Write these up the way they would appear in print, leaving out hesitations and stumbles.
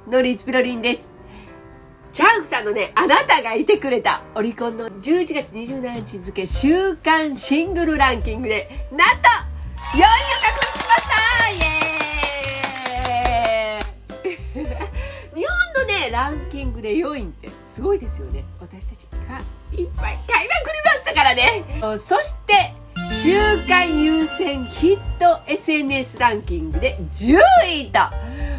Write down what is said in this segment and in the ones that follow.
ノリスピロリンです。チャンクさんのね、あなたがいてくれたオリコンの11月27日付週間シングルランキングで、なんと4位を獲得しました。イエーイ日本のね、ランキングで4位ってすごいですよね。私たちがいっぱい買いまくりましたからね。そして、週間優先ヒット SNS ランキングで10位と、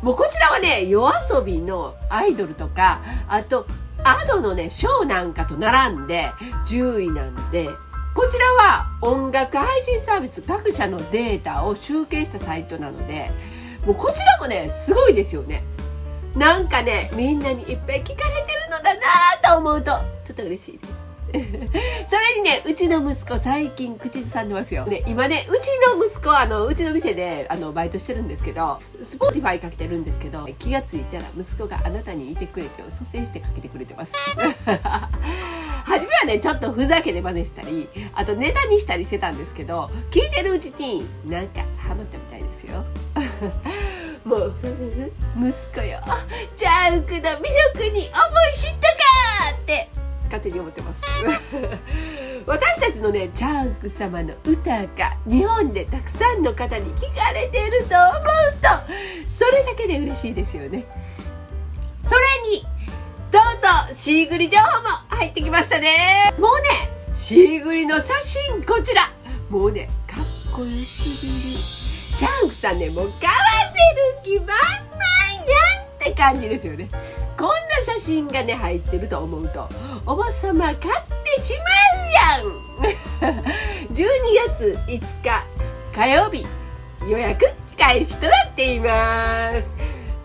もうこちらはね、夜遊びのアイドルとか、あとAdoのねショーなんかと並んで10位なんで、こちらは音楽配信サービス各社のデータを集計したサイトなので、もうこちらもねすごいですよね。なんかね、みんなにいっぱい聞かれてるのだなと思うとちょっと嬉しいです。それにね、うちの息子最近口ずさんでますよ、ね、今ね、うちの息子うちの店でバイトしてるんですけど、スポーティファイかけてるんですけど、気がついたら息子があなたにいてくれてを率先してかけてくれてます初めはね、ちょっとふざけで真似したり、あとネタにしたりしてたんですけど、聞いてるうちになんかハマったみたいですよもう息子よ、チャンクの魅力に思い知ったかって勝手に思ってます私たちのね、チャンク様の歌が日本でたくさんの方に聞かれていると思うと、それだけで嬉しいですよね。それにとうとうシーグリ情報も入ってきましたね。もうね、シーグリの写真こちら、もうね、かっこよすぎる。チャンクさんね、もう買わせる気満々やんって感じですよね。こんな写真がね入ってると思うと、おばさま買ってしまうやん12月5日火曜日予約開始となっています。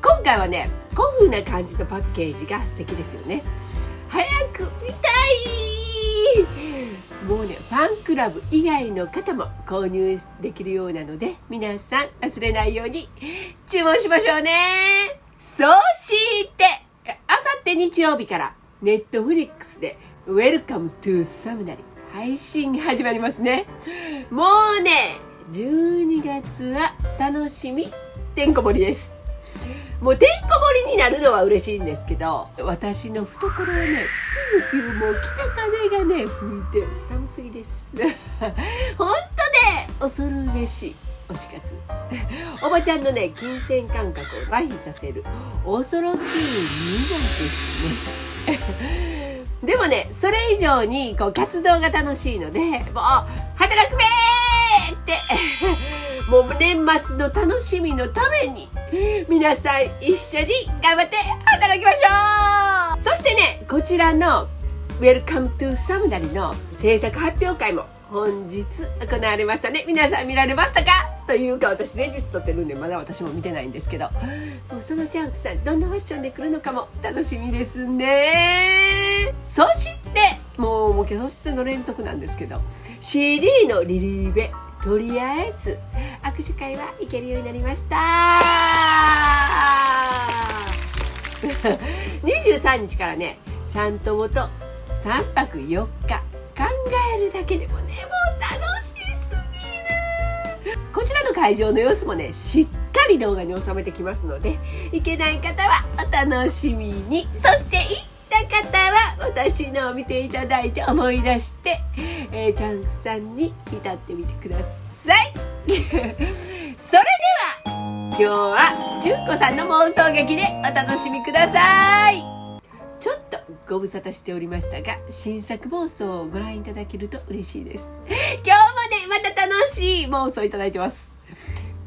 今回はね、古風な感じのパッケージが素敵ですよね。早く見たい。もうね、ファンクラブ以外の方も購入できるようなので、皆さん忘れないように注文しましょうね。そしてあさって日曜日からネットフリックスで Welcome to サムナリ配信始まりますね。もうね、12月は楽しみてんこ盛りです。もうてんこ盛りになるのは嬉しいんですけど、私の懐はね、ピューピューもう北風がね吹いて寒すぎです本当ね、恐るべし推し活おばちゃんのね、金銭感覚を麻痺させる恐ろしい2ですねでもね、それ以上にこう活動が楽しいので、もう働くべーってもう年末の楽しみのために皆さん一緒に頑張って働きましょう。そしてね、こちらの Welcome to サムナリの制作発表会も本日行われましたね。皆さん見られましたか？というか、私前日撮ってるんでまだ私も見てないんですけど、もうそのチャンクさんどんなファッションで来るのかも楽しみですね。そしてもう化粧室の連続なんですけど、 CD のリリーベ、とりあえず握手会は行けるようになりました23日からね、ちゃんともと3泊4日考えるだけでもね、もう楽しすぎる。こちらの会場の様子もね、しっかり動画に収めてきますので、行けない方はお楽しみに。そして行った方は私のを見ていただいて思い出して、チャンクさんに至ってみてくださいそれでは今日は純子さんの妄想劇でお楽しみください。ちょっとご無沙汰しておりましたが、新作妄想をご覧いただけると嬉しいです。今日もね、また楽しい妄想いただいてます。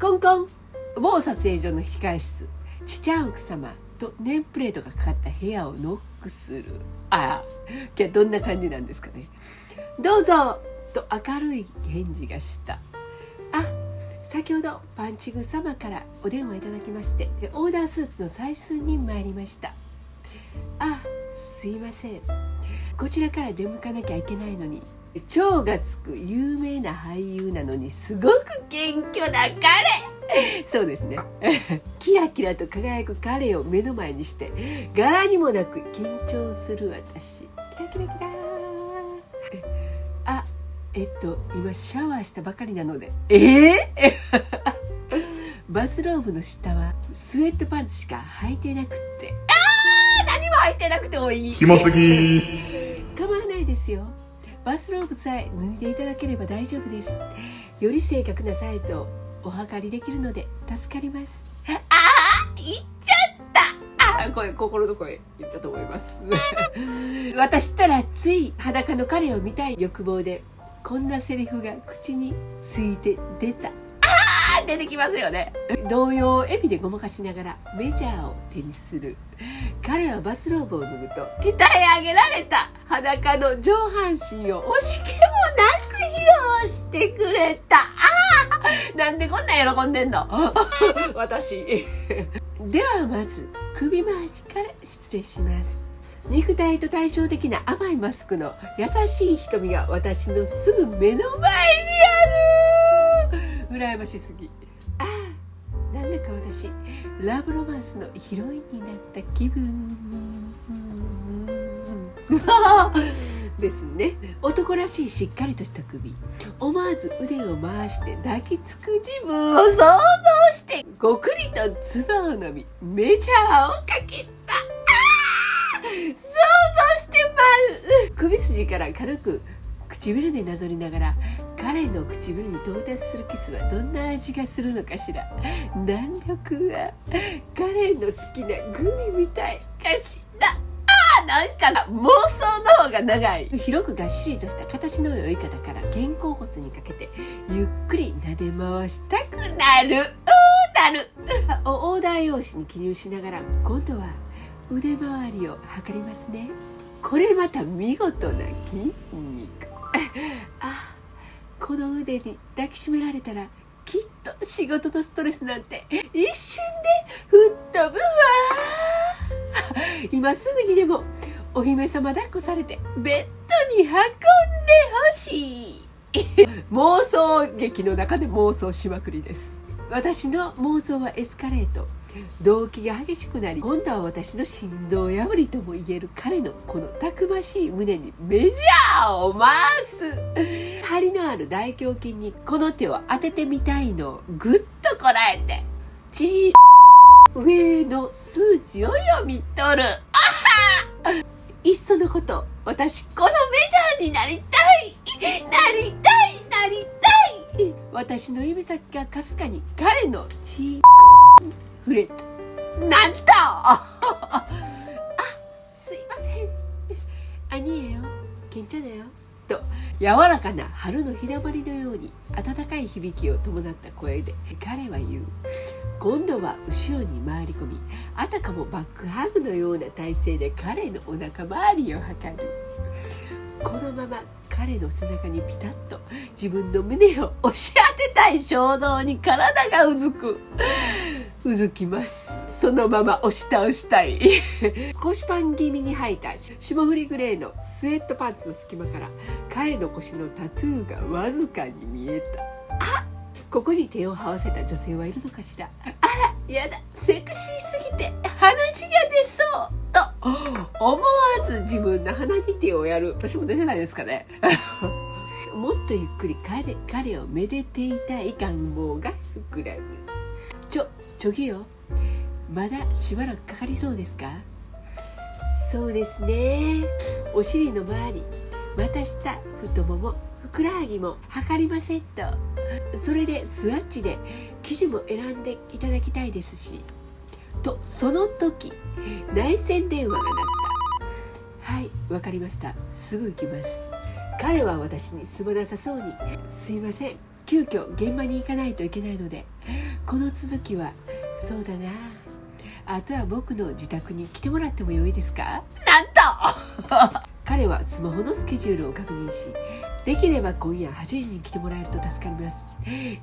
コンコン、某撮影所の控室、チチャンク様とネームプレートがかかった部屋をノックする。今日はどんな感じなんですかね。どうぞと明るい返事がした。先ほどパンチグ様からお電話いただきまして、オーダースーツの採寸に参りました。すいません、こちらから出向かなきゃいけないのに、超がつく有名な俳優なのにすごく謙虚な彼そうですねキラキラと輝く彼を目の前にして柄にもなく緊張する私。キラキラキラ今シャワーしたばかりなのでバスローブの下はスウェットパンツしか履いてなくって、何も履いてなくてもいい。キモすぎ。構わないですよ。バスローブさえ脱いでいただければ大丈夫です。より正確なサイズをお測りできるので助かります。言っちゃった。これ心の声言ったと思います私ったらつい裸の彼を見たい欲望でこんなセリフが口について出た。出てきますよね。童謡を笑みでごまかしながらメジャーを手にする彼はバスローブを脱ぐと鍛え上げられた裸の上半身を惜しげもなく披露してくれた。なんでこんな喜んでんの私ではまず首回りから失礼します。肉体と対照的な甘いマスクの優しい瞳が私のすぐ目の前にある。羨ましすぎ。なんだか私ラブロマンスのヒロインになった気分ですね。男らしいしっかりとした首、思わず腕を回して抱きつく自分を想像してごくりと唾を飲みメジャーをかけた。想像してまう。首筋から軽く唇でなぞりながら彼の唇に到達するキスはどんな味がするのかしら。弾力は彼の好きなグミみたいかしら。なんか妄想の方が長い。広くがっしりとした形の良い方から肩甲骨にかけてゆっくり撫で回したくなる。オーダー用紙に記入しながら今度は腕周りを測りますね。これまた見事な筋肉。この腕に抱きしめられたらきっと仕事のストレスなんて一瞬で吹っ飛ぶわ。今すぐにでもお姫様抱っこされてベッドに運んでほしい妄想劇の中で妄想しまくりです。私の妄想はエスカレート。動機が激しくなり今度は私の心臓破りとも言える彼のこのたくましい胸にメジャーを回す。張りのある大胸筋にこの手を当ててみたいのをぐっとこらえて上の数値を読み取る。いっそのこと私このメジャーになりたい。私の指先がかすかに彼の触れた。なんとすいません兄よけんちゃだよと柔らかな春の日だまりのように温かい響きを伴った声で彼は言う。今度は後ろに回り込みあたかもバックハグのような体勢で彼のお腹周りを測る。このまま彼の背中にピタッと自分の胸を押し当てたい衝動に体がうずきます。そのまま押し倒したい腰パン気味に履いた霜降りグレーのスウェットパンツの隙間から彼の腰のタトゥーがわずかに見えた。ここに手を這わせた女性はいるのかしら。やだセクシーすぎて鼻血が出そうと思わず自分の鼻に手をやる。私も出てないですかねもっとゆっくり彼をめでていたい願望が膨らむ。ちょぎよまだしばらくかかりそうですか。そうですね。お尻の周り股下太ももふくらはぎも測りませんと。それでスワッチで生地も選んでいただきたいですしと。その時内線電話が鳴った。はいわかりました、すぐ行きます。彼は私にすまなさそうにすいません急遽現場に行かないといけないのでこの続きはそうだなあとは僕の自宅に来てもらってもよいですか。なんと彼はスマホのスケジュールを確認しできれば今夜8時に来てもらえると助かります。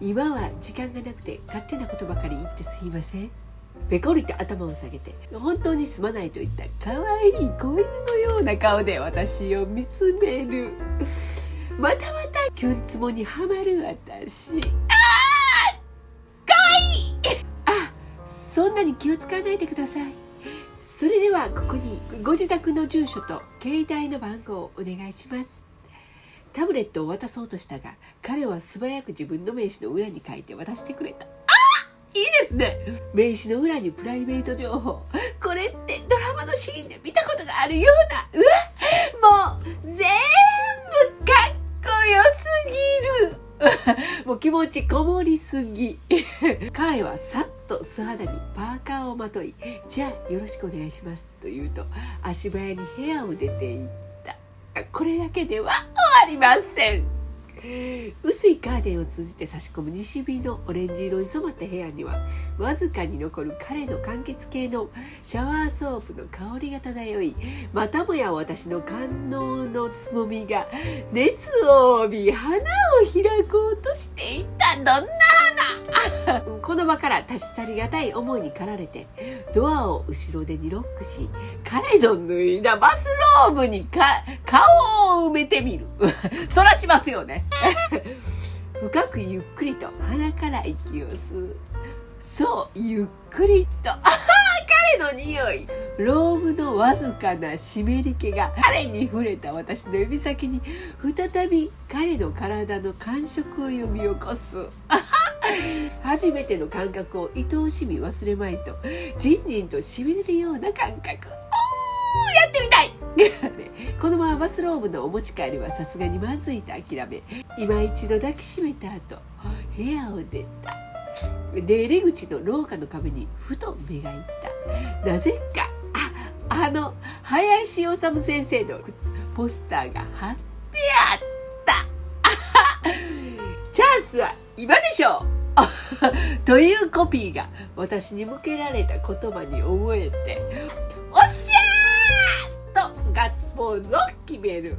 今は時間がなくて勝手なことばかり言ってすいません。ペコリと頭を下げて本当にすまないといった可愛い子犬のような顔で私を見つめる。またキュンツボにはまる私。可愛いそんなに気を使わないでください。それではここにご自宅の住所と携帯の番号をお願いします。タブレットを渡そうとしたが彼は素早く自分の名刺の裏に書いて渡してくれた。いいですね。名刺の裏にプライベート情報。これってドラマのシーンで見たことがあるような。もう全部かっこよすぎる。もう気持ちこもりすぎ。彼はさっと素肌にパーカーをまとい、じゃあよろしくお願いしますと言うと、足早に部屋を出て行った。これだけでは終わりません。薄いカーテンを通じて差し込む西日のオレンジ色に染まった部屋には、わずかに残る彼の柑橘系のシャワーソープの香りが漂い、またもや私の官能のつぼみが熱を帯び花を開こうとしていた。どんな花この場から立ち去りがたい思いに駆られて、ドアを後ろ手にロックし、彼の脱いだバスローブに顔を埋めてみる。そらしますよね。深くゆっくりと鼻から息を吸う。そう、ゆっくりと。彼の匂い。ローブのわずかな湿り気が彼に触れた私の指先に再び彼の体の感触を呼び起こす。初めての感覚を愛おしみ忘れまいと、じんじんとしびれるような感覚。やってみたい。このままバスローブのお持ち帰りはさすがにまずいと諦め、今一度抱きしめた後、部屋を出た。出入り口の廊下の壁にふと目がいった。なぜか林修先生のポスターが貼ってあった。チャンスは今でしょうというコピーが私に向けられた言葉に思えて、おっしゃーとガッツポーズを決める。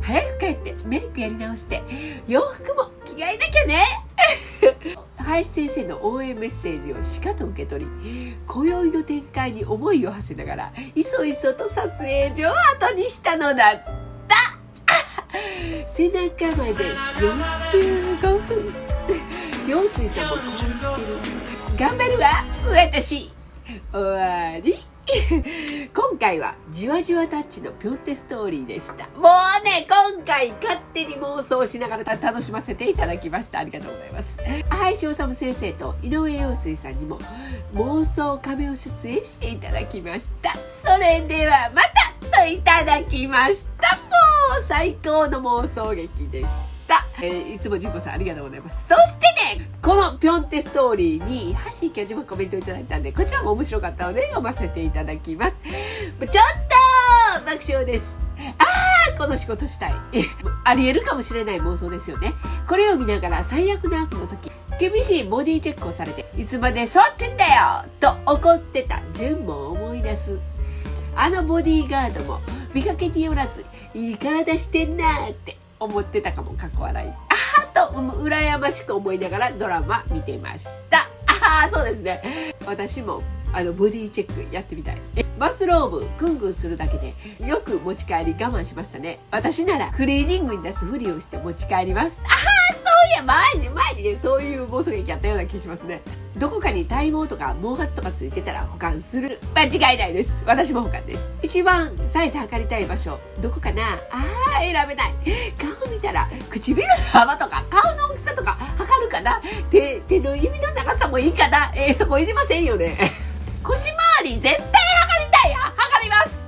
早く帰ってメイクやり直して洋服も着替えなきゃね。林先生の応援メッセージをしかと受け取り、今宵の展開に思いを馳せながらいそいそと撮影所を後にしたのだった。背中まで45分。陽水さんもこう言ってる。頑張るわ私。終わり。今回はじわじわタッチのぴょんてストーリーでした。もうね、今回勝手に妄想しながら楽しませていただきました。ありがとうございます。林修先生と井上陽水さんにも妄想カメオ出演していただきました。それではまたといただきました。もう最高の妄想劇でした。いつも純子さんありがとうございます。そしてね、このぴょんてストーリーに橋教授もコメントいただいたんで、こちらも面白かったので読ませていただきます。ちょっと爆笑です。この仕事したい。ありえるかもしれない妄想ですよね。これを見ながら最悪な悪の時、厳しいボディチェックをされて、いつまで座ってんだよと怒ってた純も思い出す。あのボディーガードも見かけによらずいい体してんなーって思ってたかも。かっこ笑い。と羨ましく思いながらドラマ見てました。そうですね。私もボディチェックやってみたい。バスローブぐんぐんするだけでよく持ち帰り我慢しましたね。私ならクリーニングに出すふりをして持ち帰ります。そういや前にね、そういう妄想劇やったような気しますね。どこかに体毛とか毛髪とかついてたら保管する。間違いないです。私も保管です。一番サイズ測りたい場所どこかな。選べない。顔見たら唇の幅とか顔の大きさとか測るかな。手の指の長さもいいかな。そこいりませんよね。腰回り絶対測りたい。測ります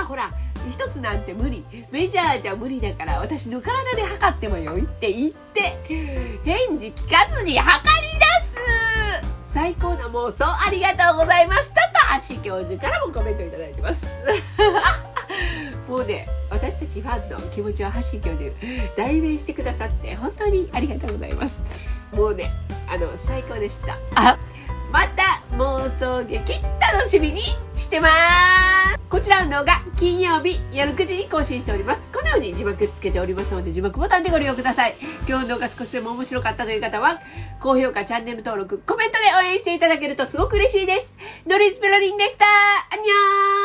ほら一つなんて無理。メジャーじゃ無理だから私の体で測ってもよいって言って返事聞かずに測り出す。最高な妄想ありがとうございましたと橋教授からもコメントいただいてますもうね、私たちファンの気持ちを橋教授代弁してくださって本当にありがとうございます。もうね、最高でした。また妄想劇楽しみにしてます。こちらの動画金曜日夜9時に更新しております。このように字幕つけておりますので字幕ボタンでご利用ください。今日の動画少しでも面白かったという方は高評価、チャンネル登録、コメントで応援していただけるとすごく嬉しいです。ノリスペロリンでした。アンニョーン。